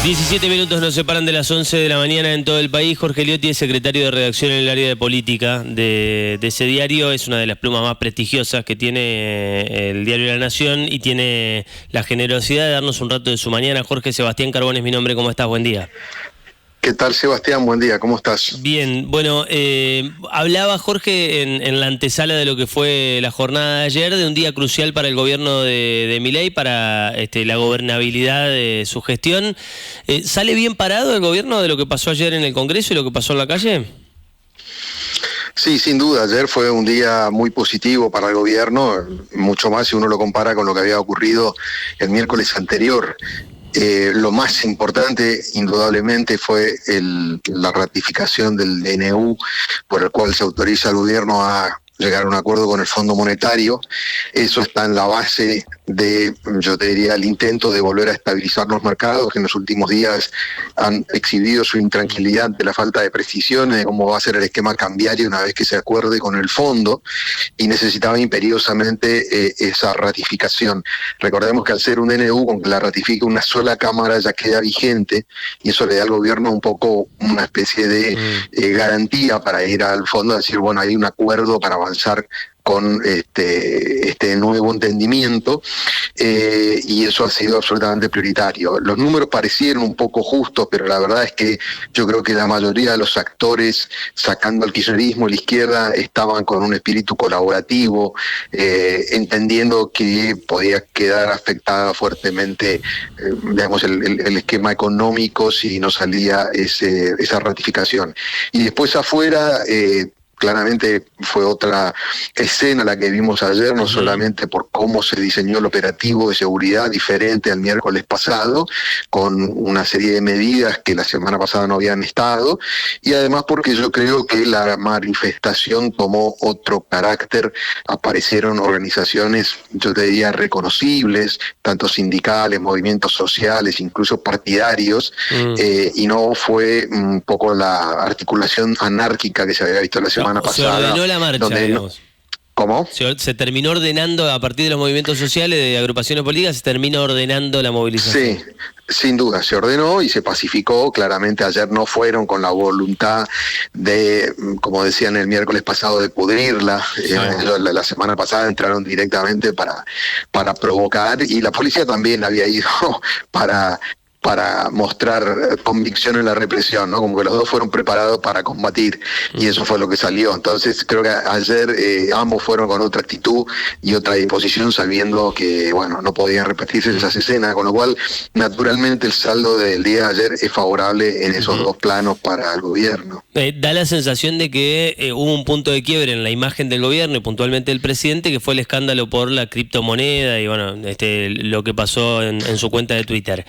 17 minutos nos separan de las 11 de la mañana en todo el país. Jorge Liotti es secretario de redacción en el área de política de ese diario. Es una de las plumas más prestigiosas que tiene el diario La Nación y tiene la generosidad de darnos un rato de su mañana. Jorge, Sebastián Carbón es mi nombre. ¿Cómo estás? Buen día. ¿Qué tal, Sebastián? Buen día, ¿cómo estás? Bien, bueno, hablaba Jorge en la antesala de lo que fue la jornada de ayer, de un día crucial para el gobierno de Milei, para la gobernabilidad de su gestión. ¿Sale bien parado el gobierno de lo que pasó ayer en el Congreso y lo que pasó en la calle? Sí, sin duda, ayer fue un día muy positivo para el gobierno, mucho más si uno lo compara con lo que había ocurrido el miércoles anterior. Lo más importante, indudablemente, fue la ratificación del DNU, por el cual se autoriza al gobierno a llegar a un acuerdo con el Fondo Monetario. Eso está en la base de, yo te diría, el intento de volver a estabilizar los mercados, que en los últimos días han exhibido su intranquilidad de la falta de precisiones de cómo va a ser el esquema cambiario una vez que se acuerde con el fondo, y necesitaba imperiosamente esa ratificación. Recordemos que al ser un DNU, con que la ratifique una sola Cámara, ya queda vigente, y eso le da al gobierno un poco una especie de garantía para ir al fondo, decir, bueno, hay un acuerdo para avanzar con este nuevo entendimiento, y eso ha sido absolutamente prioritario. Los números parecieron un poco justos, pero la verdad es que yo creo que la mayoría de los actores, sacando al kirchnerismo y la izquierda, estaban con un espíritu colaborativo, entendiendo que podía quedar afectada fuertemente digamos, el esquema económico si no salía esa ratificación. Y después afuera, claramente fue otra escena la que vimos ayer, no solamente por cómo se diseñó el operativo de seguridad diferente al miércoles pasado, con una serie de medidas que la semana pasada no habían estado, y además porque yo creo que la manifestación tomó otro carácter. Aparecieron organizaciones, yo te diría, reconocibles, tanto sindicales, movimientos sociales, incluso partidarios, y no fue un poco la articulación anárquica que se había visto la semana pasada. Se ordenó la marcha, digamos. ¿Cómo? Se terminó ordenando, a partir de los movimientos sociales, de agrupaciones políticas, se terminó ordenando la movilización. Sí, sin duda, se ordenó y se pacificó. Claramente ayer no fueron con la voluntad de, como decían el miércoles pasado, de pudrirla. Sí. La semana pasada entraron directamente para provocar, y la policía también había ido para mostrar convicción en la represión, ¿no? Como que los dos fueron preparados para combatir, y eso fue lo que salió. Entonces creo que ayer ambos fueron con otra actitud y otra disposición, sabiendo que, bueno, no podían repetirse esas escenas, con lo cual, naturalmente, el saldo del día de ayer es favorable en esos dos planos para el gobierno. Da la sensación de que hubo un punto de quiebre en la imagen del gobierno y puntualmente del presidente, que fue el escándalo por la criptomoneda y, bueno, lo que pasó en su cuenta de Twitter.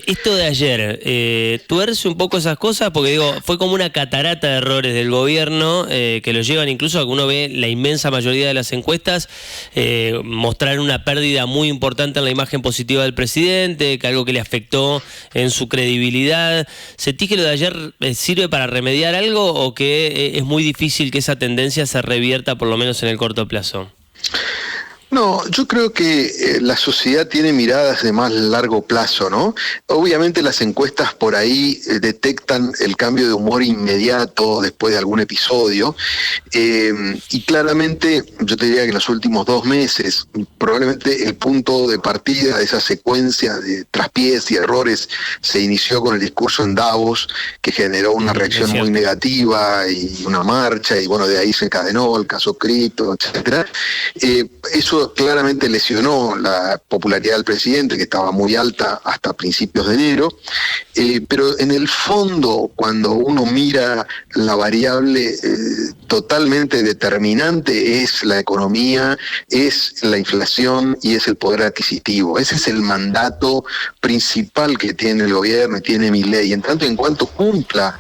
Esto de ayer, tuerce un poco esas cosas, porque digo, fue como una catarata de errores del gobierno que lo llevan incluso a que uno ve la inmensa mayoría de las encuestas mostrar una pérdida muy importante en la imagen positiva del presidente, que algo que le afectó en su credibilidad. ¿Sentís que lo de ayer sirve para remediar algo, o que es muy difícil que esa tendencia se revierta, por lo menos en el corto plazo? No, yo creo que la sociedad tiene miradas de más largo plazo, ¿no? Obviamente las encuestas por ahí detectan el cambio de humor inmediato después de algún episodio, y claramente yo te diría que en los últimos 2 meses probablemente el punto de partida de esa secuencia de traspiés y errores se inició con el discurso en Davos, que generó una reacción muy negativa y una marcha, y bueno, de ahí se encadenó el caso cripto, etcétera. Eso claramente lesionó la popularidad del presidente, que estaba muy alta hasta principios de enero, pero en el fondo, cuando uno mira la variable totalmente determinante, es la economía, es la inflación y es el poder adquisitivo. Ese es el mandato principal que tiene el gobierno y tiene Milei. En tanto en cuanto cumpla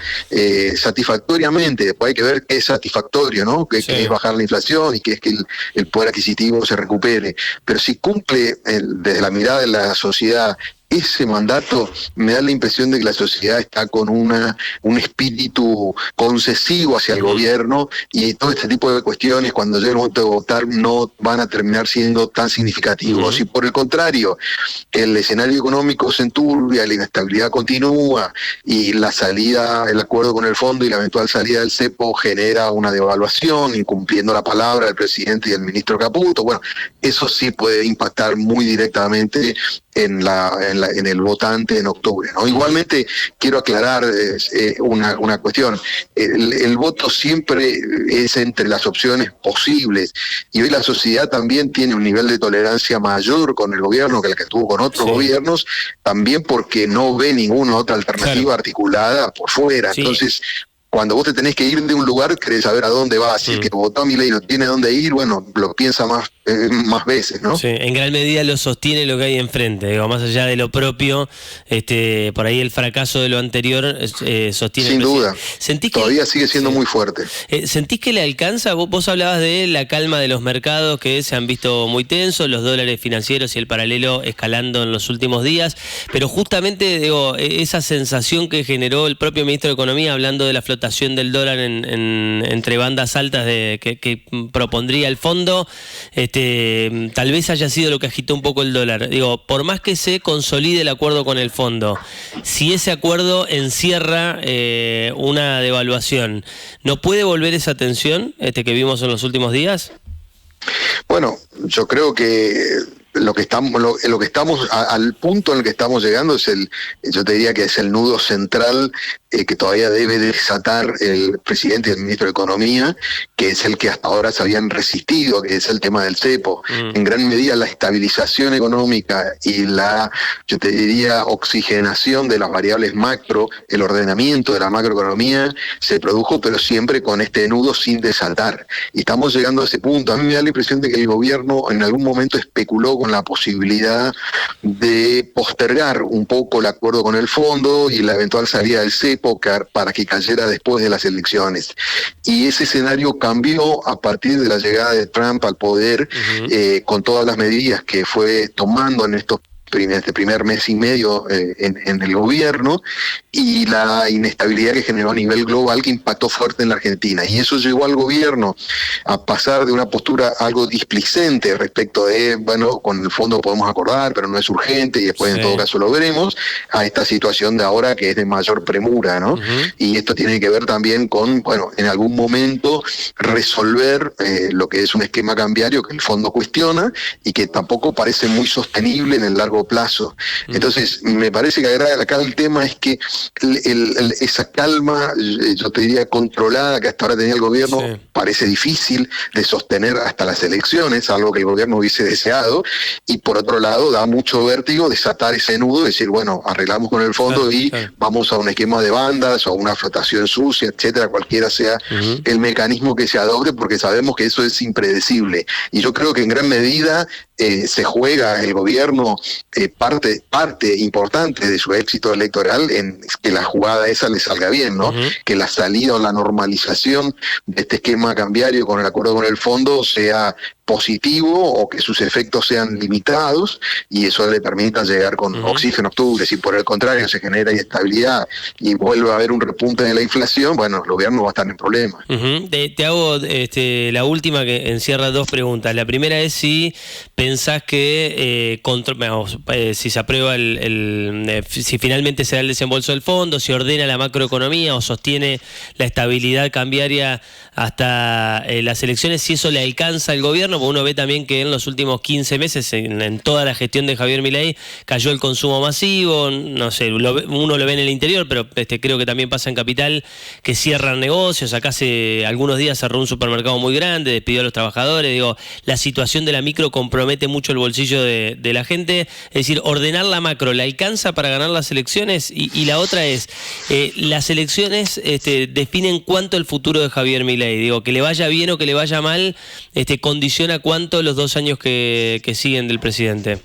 satisfactoriamente, después hay que ver qué es satisfactorio, ¿no? Que es bajar la inflación y que es que el poder adquisitivo se recupere. Pero si cumple desde la mirada de la sociedad ese mandato me da la impresión de que la sociedad está con un espíritu concesivo hacia el gobierno, y todo este tipo de cuestiones, cuando llegue el momento de votar, no van a terminar siendo tan significativos. Y por el contrario, el escenario económico se enturbia, la inestabilidad continúa, y la salida, el acuerdo con el fondo y la eventual salida del cepo genera una devaluación, incumpliendo la palabra del presidente y del ministro Caputo. Bueno, eso sí puede impactar muy directamente en el votante en octubre, ¿no? Igualmente quiero aclarar una cuestión. El voto siempre es entre las opciones posibles, y hoy la sociedad también tiene un nivel de tolerancia mayor con el gobierno que la que tuvo con otros gobiernos, también porque no ve ninguna otra alternativa articulada por fuera. Entonces, cuando vos te tenés que ir de un lugar, querés saber a dónde vas. Si el que votó a Milei no tiene dónde ir, bueno, lo piensa más veces, ¿no? Sí, en gran medida lo sostiene lo que hay enfrente, digo, más allá de lo propio, por ahí el fracaso de lo anterior sostiene. Sin duda, todavía sigue siendo muy fuerte. ¿Sentís que le alcanza? Vos hablabas de la calma de los mercados que se han visto muy tensos, los dólares financieros y el paralelo escalando en los últimos días, pero justamente, digo, esa sensación que generó el propio ministro de Economía hablando de la flotación del dólar entre bandas altas que propondría el fondo, tal vez haya sido lo que agitó un poco el dólar. Digo, por más que se consolide el acuerdo con el fondo, si ese acuerdo encierra una devaluación, ¿no puede volver esa tensión que vimos en los últimos días? Bueno, yo creo que lo que estamos al punto en el que estamos llegando yo te diría que es el nudo central que todavía debe desatar el presidente y el ministro de Economía, que es el que hasta ahora se habían resistido, que es el tema del cepo. En gran medida la estabilización económica y yo te diría, oxigenación de las variables macro, el ordenamiento de la macroeconomía se produjo, pero siempre con este nudo sin desatar. Y estamos llegando a ese punto. A mí me da la impresión de que el gobierno en algún momento especuló con la posibilidad de postergar un poco el acuerdo con el fondo y la eventual salida del cepo para que cayera después de las elecciones. Y ese escenario cambió a partir de la llegada de Trump al poder, con todas las medidas que fue tomando en este primer mes y medio en el gobierno, y la inestabilidad que generó a nivel global, que impactó fuerte en la Argentina. Y eso llevó al gobierno a pasar de una postura algo displicente respecto de, bueno, con el fondo podemos acordar, pero no es urgente, y después en todo caso lo veremos, a esta situación de ahora que es de mayor premura, ¿no? Y esto tiene que ver también con, bueno, en algún momento resolver lo que es un esquema cambiario que el fondo cuestiona y que tampoco parece muy sostenible en el largo plazo. Entonces, me parece que acá el tema es que esa calma, yo te diría controlada, que hasta ahora tenía el gobierno, parece difícil de sostener hasta las elecciones, algo que el gobierno hubiese deseado, y por otro lado da mucho vértigo desatar ese nudo, decir, bueno, arreglamos con el fondo vamos a un esquema de bandas o a una flotación sucia, etcétera, cualquiera sea el mecanismo que se adopte, porque sabemos que eso es impredecible. Y yo creo que en gran medida se juega el gobierno parte importante de su éxito electoral en que la jugada esa le salga bien, ¿no? Que la salida o la normalización de este esquema cambiario con el acuerdo con el fondo sea positivo, o que sus efectos sean limitados, y eso le permita llegar con oxígeno a octubre. Si por el contrario se genera inestabilidad y vuelve a haber un repunte de la inflación, bueno, el gobierno va a estar en problemas. Te hago la última, que encierra dos preguntas. La primera es si pensás que si se aprueba si finalmente se da el desembolso del fondo, si ordena la macroeconomía o sostiene la estabilidad cambiaria hasta las elecciones, si eso le alcanza al gobierno, porque uno ve también que en los últimos 15 meses, en toda la gestión de Javier Milei, cayó el consumo masivo, no sé, uno lo ve en el interior, pero creo que también pasa en Capital, que cierran negocios. Acá hace algunos días cerró un supermercado muy grande, despidió a los trabajadores. Digo, la situación de la micro compromete mucho el bolsillo de la gente. Es decir, ordenar la macro, ¿le alcanza para ganar las elecciones? Y la otra es, las elecciones definen cuánto el futuro de Javier Milei. Digo, que le vaya bien o que le vaya mal, condiciona cuánto los 2 años que siguen del presidente.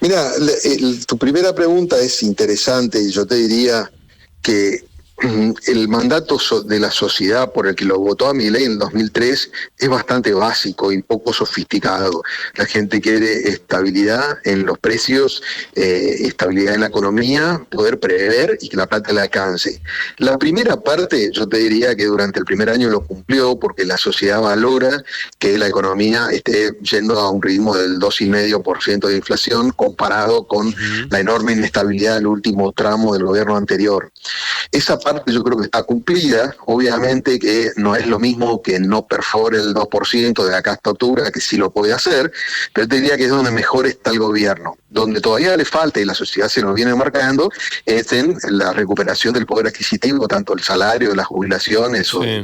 Mira, tu primera pregunta es interesante, y yo te diría que el mandato de la sociedad por el que lo votó a Milei en el 2003 es bastante básico y poco sofisticado. La gente quiere estabilidad en los precios, estabilidad en la economía, poder prever y que la plata le alcance. La primera parte, yo te diría que durante el primer año lo cumplió, porque la sociedad valora que la economía esté yendo a un ritmo del 2,5% de inflación comparado con la enorme inestabilidad del último tramo del gobierno anterior. Esa parte yo creo que está cumplida. Obviamente que no es lo mismo que no perfore el 2% de acá hasta octubre, que sí lo puede hacer, pero te diría que es donde mejor está el gobierno. Donde todavía le falta, y la sociedad se lo viene marcando, es en la recuperación del poder adquisitivo, tanto el salario, las jubilaciones o de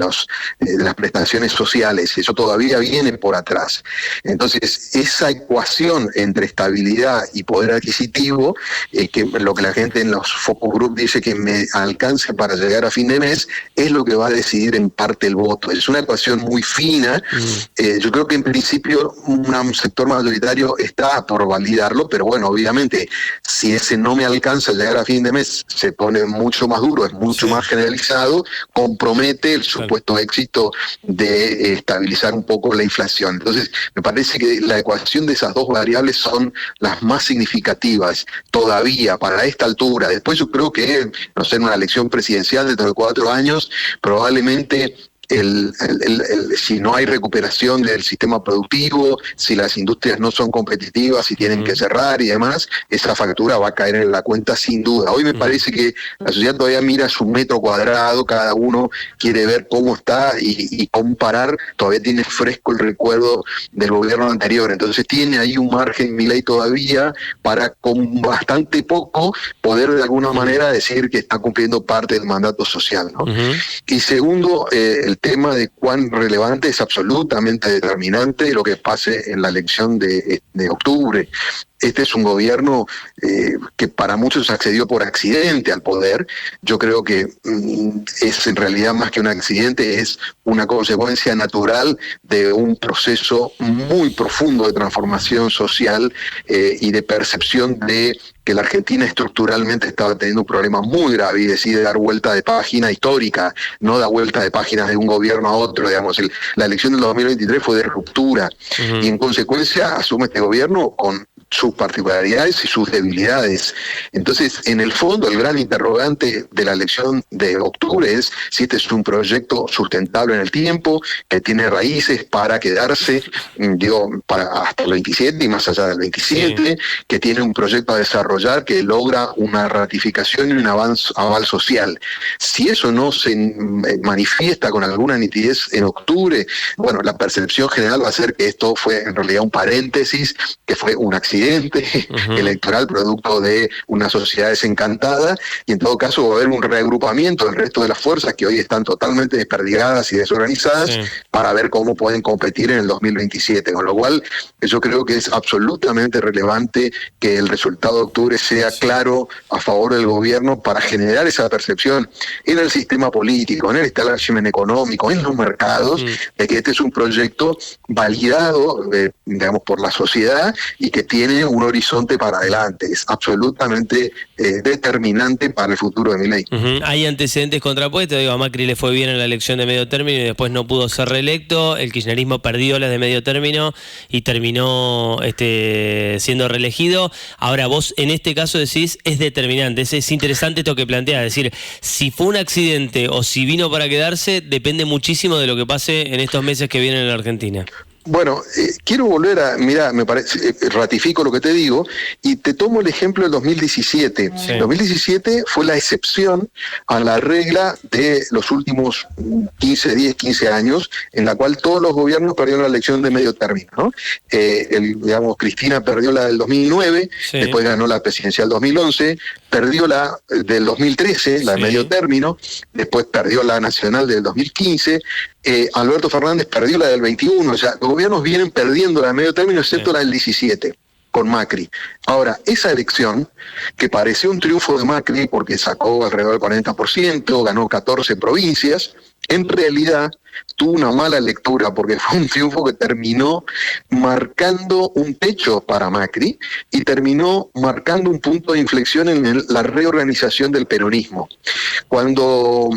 las prestaciones sociales. Eso todavía viene por atrás. Entonces, esa ecuación entre estabilidad y poder adquisitivo, que lo que la gente en los focus group dice que me alcance para llegar a fin de mes, es lo que va a decidir en parte el voto. Es una ecuación muy fina. Yo creo que en principio un sector mayoritario está por validarlo, pero bueno, obviamente, si ese no me alcanza a llegar a fin de mes, se pone mucho más duro, es mucho más generalizado, compromete el supuesto éxito de estabilizar un poco la inflación. Entonces, me parece que la ecuación de esas dos variables son las más significativas todavía para esta altura. Después yo creo que, no sé, en una elección presidencial dentro de 4 años, probablemente si no hay recuperación del sistema productivo, si las industrias no son competitivas, si tienen que cerrar y demás, esa factura va a caer en la cuenta sin duda. Hoy me parece que la sociedad todavía mira su metro cuadrado, cada uno quiere ver cómo está y comparar, todavía tiene fresco el recuerdo del gobierno anterior, entonces tiene ahí un margen Milei todavía para con bastante poco poder de alguna manera decir que está cumpliendo parte del mandato social, ¿no? Y segundo, el tema de cuán relevante es absolutamente determinante lo que pase en la elección de octubre. Este es un gobierno que para muchos accedió por accidente al poder. Yo creo que es en realidad más que un accidente, es una consecuencia natural de un proceso muy profundo de transformación social y de percepción de que la Argentina estructuralmente estaba teniendo un problema muy grave y decide dar vuelta de página histórica, no da vuelta de páginas de un gobierno a otro, digamos. La elección del 2023 fue de ruptura y en consecuencia asume este gobierno con sus particularidades y sus debilidades. Entonces, en el fondo, el gran interrogante de la elección de octubre es si este es un proyecto sustentable en el tiempo, que tiene raíces para quedarse, para hasta el 27 y más allá del 27, que tiene un proyecto a desarrollar que logra una ratificación y un aval social. Si eso no se manifiesta con alguna nitidez en octubre, bueno, la percepción general va a ser que esto fue en realidad un paréntesis, que fue un accidente electoral producto de una sociedad desencantada, y en todo caso va a haber un reagrupamiento del resto de las fuerzas que hoy están totalmente desperdigadas y desorganizadas para ver cómo pueden competir en el 2027, con lo cual yo creo que es absolutamente relevante que el resultado de octubre sea claro a favor del gobierno para generar esa percepción en el sistema político, en el establishment económico, en los mercados, de que este es un proyecto validado, digamos, por la sociedad y que tiene un horizonte para adelante. Es absolutamente determinante para el futuro de Milei. Hay antecedentes contrapuestos. Digo, a Macri le fue bien en la elección de medio término y después no pudo ser reelecto. El kirchnerismo perdió las de medio término y terminó siendo reelegido. Ahora vos en este caso decís es determinante. Es interesante esto que planteas. Es decir, si fue un accidente o si vino para quedarse, depende muchísimo de lo que pase en estos meses que vienen en la Argentina. Bueno, quiero volver a, mirá, me parece, ratifico lo que te digo, y te tomo el ejemplo del 2017. Sí. 2017 fue la excepción a la regla de los últimos 15 años, en la cual todos los gobiernos perdieron la elección de medio término, ¿no? Digamos, Cristina perdió la del 2009, después ganó la presidencial 2011, perdió la del 2013, la de medio término, después perdió la nacional del 2015, Alberto Fernández perdió la del 21, o sea, los gobiernos vienen perdiendo la de medio término excepto la del 17. con Macri. Ahora, esa elección, que pareció un triunfo de Macri porque sacó alrededor del 40%, ganó 14 provincias, en realidad tuvo una mala lectura porque fue un triunfo que terminó marcando un techo para Macri y terminó marcando un punto de inflexión en la reorganización del peronismo. Cuando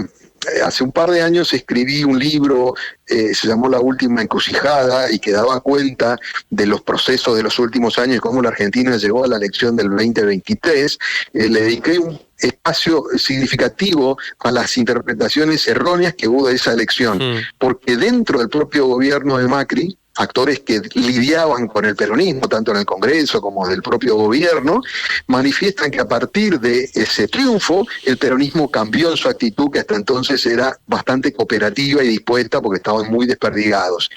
hace un par de años escribí un libro, se llamó La Última Encrucijada, y que daba cuenta de los procesos de los últimos años y cómo la Argentina llegó a la elección del 2023, le dediqué un espacio significativo a las interpretaciones erróneas que hubo de esa elección, porque dentro del propio gobierno de Macri, actores que lidiaban con el peronismo, tanto en el Congreso como del propio gobierno, manifiestan que a partir de ese triunfo, el peronismo cambió en su actitud, que hasta entonces era bastante cooperativa y dispuesta porque estaban muy desperdigados.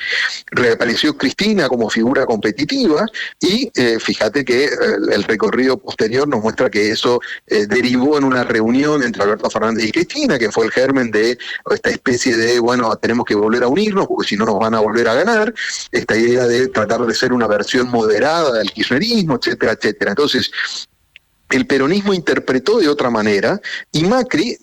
Reapareció Cristina como figura competitiva y fíjate que el recorrido posterior nos muestra que eso derivó en una reunión entre Alberto Fernández y Cristina, que fue el germen de esta especie de, bueno, tenemos que volver a unirnos porque si no nos van a volver a ganar, esta idea de tratar de ser una versión moderada del kirchnerismo, etcétera, etcétera. Entonces, el peronismo interpretó de otra manera y Macri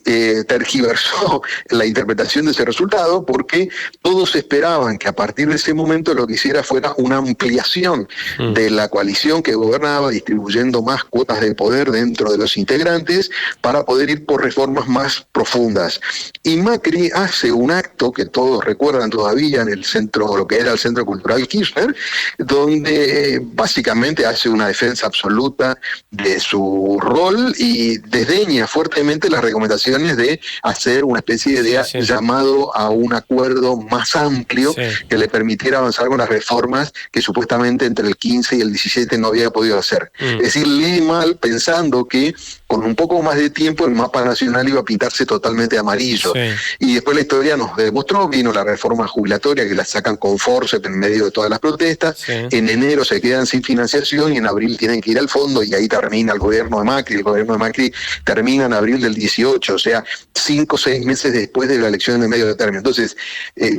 tergiversó la interpretación de ese resultado porque todos esperaban que a partir de ese momento lo que hiciera fuera una ampliación de la coalición que gobernaba, distribuyendo más cuotas de poder dentro de los integrantes para poder ir por reformas más profundas. Y Macri hace un acto que todos recuerdan todavía en el centro, lo que era el Centro Cultural Kirchner, donde básicamente hace una defensa absoluta de su rol y desdeña fuertemente las recomendaciones de hacer una especie de llamado a un acuerdo más amplio que le permitiera avanzar con las reformas que supuestamente entre el 15 y el 17 no había podido hacer. Es decir, lee mal pensando que con un poco más de tiempo el mapa nacional iba a pintarse totalmente amarillo. Y después la historia nos demostró, vino la reforma jubilatoria que la sacan con forceps en medio de todas las protestas, en enero se quedan sin financiación y en abril tienen que ir al fondo y ahí termina el gobierno de Macri. El gobierno de Macri termina en abril del 18, o sea, 5 o 6 meses después de la elección de medio de término. Entonces,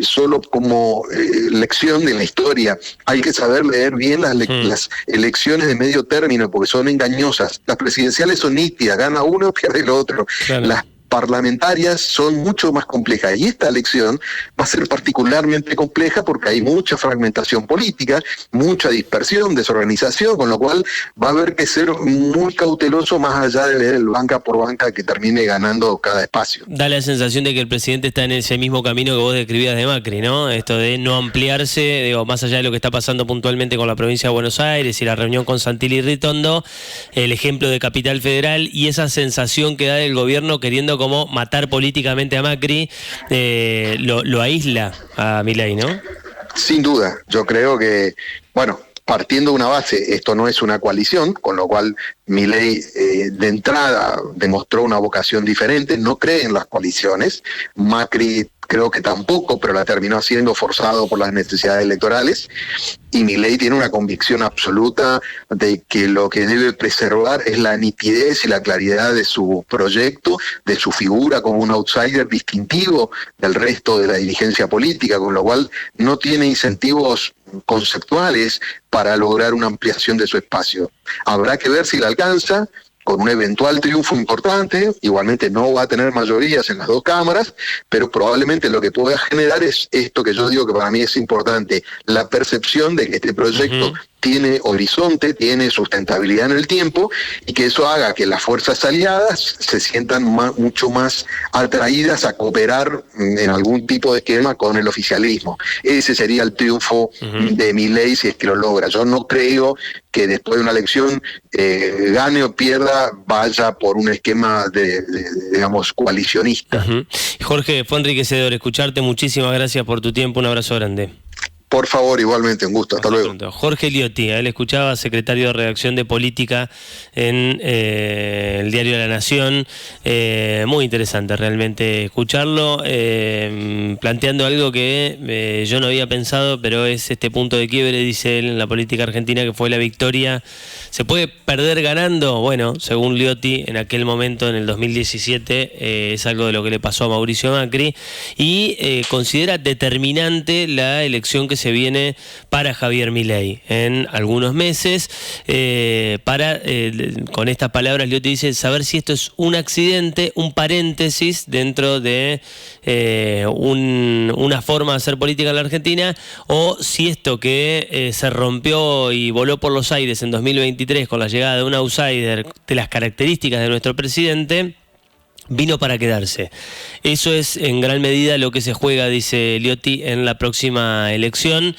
solo como lección de la historia, hay que saber leer bien las elecciones de medio término porque son engañosas. Las presidenciales son nítidas, gana uno, pierde el otro. Claro. Las parlamentarias son mucho más complejas y esta elección va a ser particularmente compleja porque hay mucha fragmentación política, mucha dispersión, desorganización, con lo cual va a haber que ser muy cauteloso más allá de leer el banca por banca que termine ganando cada espacio. Da la sensación de que el presidente está en ese mismo camino que vos describías de Macri, ¿no? Esto de no ampliarse, digo, más allá de lo que está pasando puntualmente con la provincia de Buenos Aires y la reunión con Santilli y Ritondo, el ejemplo de Capital Federal y esa sensación que da del gobierno queriendo como matar políticamente a Macri, lo aísla a Milei, ¿no? Sin duda, yo creo que, bueno, partiendo de una base, esto no es una coalición, con lo cual Milei de entrada demostró una vocación diferente, no cree en las coaliciones, Macri creo que tampoco, pero la terminó haciendo forzado por las necesidades electorales, y Milei tiene una convicción absoluta de que lo que debe preservar es la nitidez y la claridad de su proyecto, de su figura como un outsider distintivo del resto de la dirigencia política, con lo cual no tiene incentivos conceptuales para lograr una ampliación de su espacio. Habrá que ver si la alcanza con un eventual triunfo importante, igualmente no va a tener mayorías en las dos cámaras, pero probablemente lo que pueda generar es esto que yo digo que para mí es importante, la percepción de que este proyecto tiene horizonte, tiene sustentabilidad en el tiempo y que eso haga que las fuerzas aliadas se sientan mucho más atraídas a cooperar en algún tipo de esquema con el oficialismo. Ese sería el triunfo de Milei si es que lo logra. Yo no creo que después de una elección gane o pierda, vaya por un esquema digamos, coalicionista. Jorge, fue enriquecedor escucharte. Muchísimas gracias por tu tiempo. Un abrazo grande. Por favor, igualmente, un gusto. Hasta luego. Pronto. Jorge Liotti, él escuchaba, secretario de redacción de política en el Diario de la Nación. Muy interesante realmente escucharlo, planteando algo que yo no había pensado, pero es este punto de quiebre, dice él, en la política argentina, que fue la victoria. ¿Se puede perder ganando? Bueno, según Liotti, en aquel momento, en el 2017, es algo de lo que le pasó a Mauricio Macri, y considera determinante la elección que se viene para Javier Milei en algunos meses. Con estas palabras, Liotti dice, saber si esto es un accidente, un paréntesis dentro de una forma de hacer política en la Argentina, o si esto que se rompió y voló por los aires en 2023 con la llegada de un outsider de las características de nuestro presidente, vino para quedarse. Eso es en gran medida lo que se juega, dice Liotti, en la próxima elección,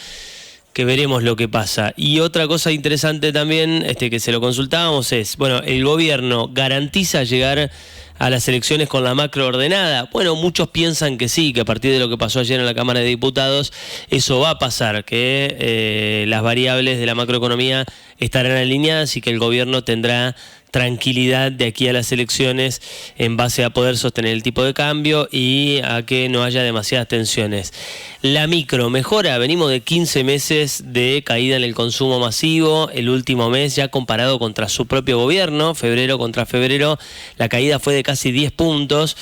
que veremos lo que pasa. Y otra cosa interesante también, que se lo consultábamos, es, bueno, el gobierno garantiza llegar a las elecciones con la macro ordenada. Bueno, muchos piensan que sí, que a partir de lo que pasó ayer en la Cámara de Diputados, eso va a pasar, que las variables de la macroeconomía estarán alineadas y que el gobierno tendrá tranquilidad de aquí a las elecciones en base a poder sostener el tipo de cambio y a que no haya demasiadas tensiones. La micro mejora, venimos de 15 meses de caída en el consumo masivo, el último mes ya comparado contra su propio gobierno, febrero contra febrero, la caída fue de casi 10 puntos,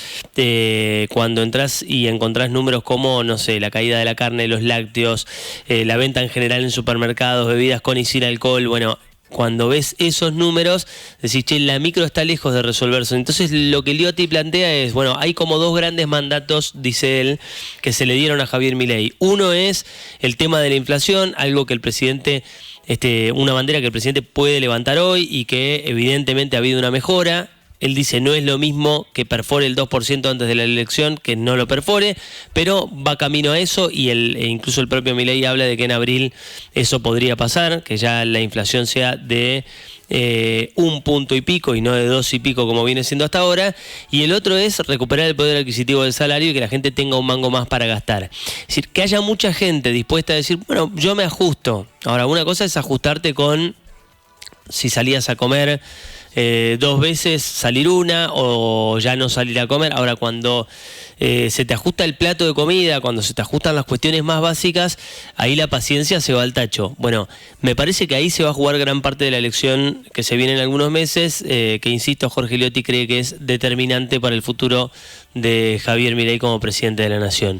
cuando entras y encontrás números como, no sé, la caída de la carne, los lácteos, la venta en general en supermercados, bebidas con y sin alcohol, bueno, cuando ves esos números, decís, che, la micro está lejos de resolverse. Entonces lo que Liotti plantea es, bueno, hay como dos grandes mandatos, dice él, que se le dieron a Javier Milei. Uno es el tema de la inflación, algo que el presidente, una bandera que el presidente puede levantar hoy y que evidentemente ha habido una mejora. Él dice, no es lo mismo que perfore el 2% antes de la elección que no lo perfore, pero va camino a eso y incluso el propio Milei habla de que en abril eso podría pasar, que ya la inflación sea de 1 punto y pico y no de 2 y pico como viene siendo hasta ahora. Y el otro es recuperar el poder adquisitivo del salario y que la gente tenga un mango más para gastar. Es decir, que haya mucha gente dispuesta a decir, bueno, yo me ajusto. Ahora, una cosa es ajustarte con si salías a comer 2 veces, salir una o ya no salir a comer. Ahora, cuando se te ajusta el plato de comida, cuando se te ajustan las cuestiones más básicas, ahí la paciencia se va al tacho. Bueno, me parece que ahí se va a jugar gran parte de la elección que se viene en algunos meses, que insisto, Jorge Liotti cree que es determinante para el futuro de Javier Milei como presidente de la Nación.